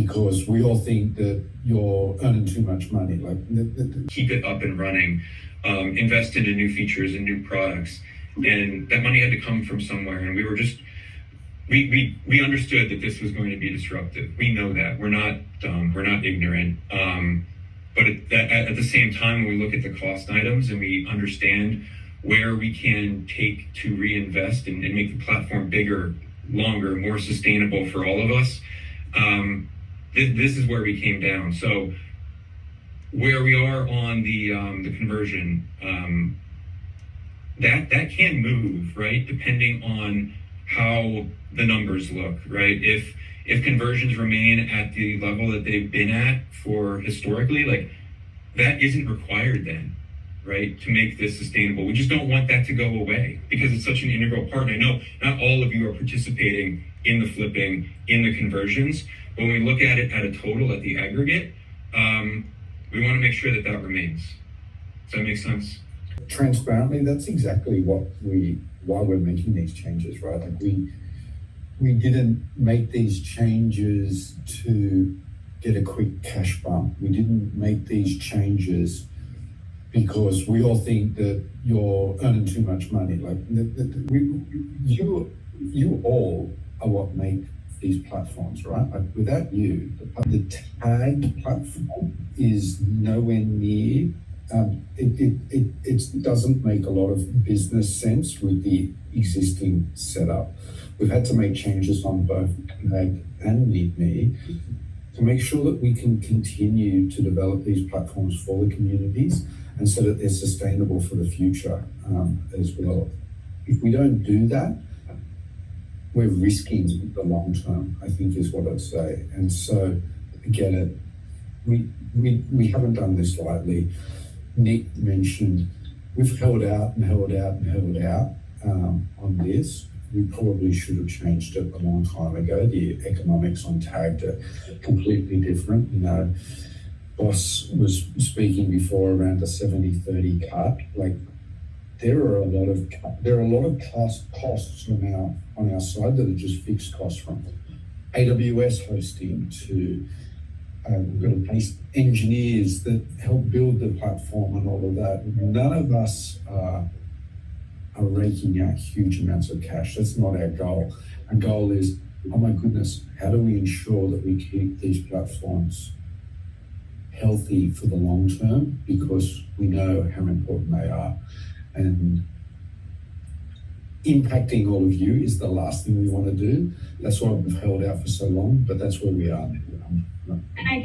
because we all think that you're earning too much money. Keep it up and running, invest into new features and new products, and that money had to come from somewhere. And we were just we understood that this was going to be disruptive. We know that. We're not dumb. We're not ignorant. But at the same time, when we look at the cost items and we understand where we can take to reinvest and make the platform bigger, longer, more sustainable for all of us, this is where we came down. So where we are on the conversion, that can move, right? Depending on how the numbers look, right? If conversions remain at the level that they've been at for historically, like that isn't required then, right? To make this sustainable. We just don't want that to go away because it's such an integral part. And I know not all of you are participating in the flipping, in the conversions, but when we look at it at a total, at the aggregate, we want to make sure that that remains. Does that make sense? Transparently, that's exactly why we're making these changes, right? Like we didn't make these changes to get a quick cash bump. We didn't make these changes because we all think that you're earning too much money. Like you all are what make these platforms, right? Like without you, the tag platform is nowhere near. It doesn't make a lot of business sense with the existing setup. We've had to make changes on both Tag and Me to make sure that we can continue to develop these platforms for the communities and so that they're sustainable for the future as well. If we don't do that, we're risking the long term, I think is what I'd say. And so, get it. We haven't done this lightly. Nick mentioned we've held out on this. We probably should have changed it a long time ago. The economics on Tagged are completely different. You know, Boss was speaking before around the 70-30 cut. Like there are a lot of costs on our side that are just fixed costs, from AWS hosting to we've got to pay engineers that help build the platform and all of that. None of us are raking out huge amounts of cash. That's not our goal. Our goal is, oh my goodness, how do we ensure that we keep these platforms healthy for the long term? Because we know how important they are. And impacting all of you is the last thing we want to do. That's why we've held out for so long, but that's where we are now. And I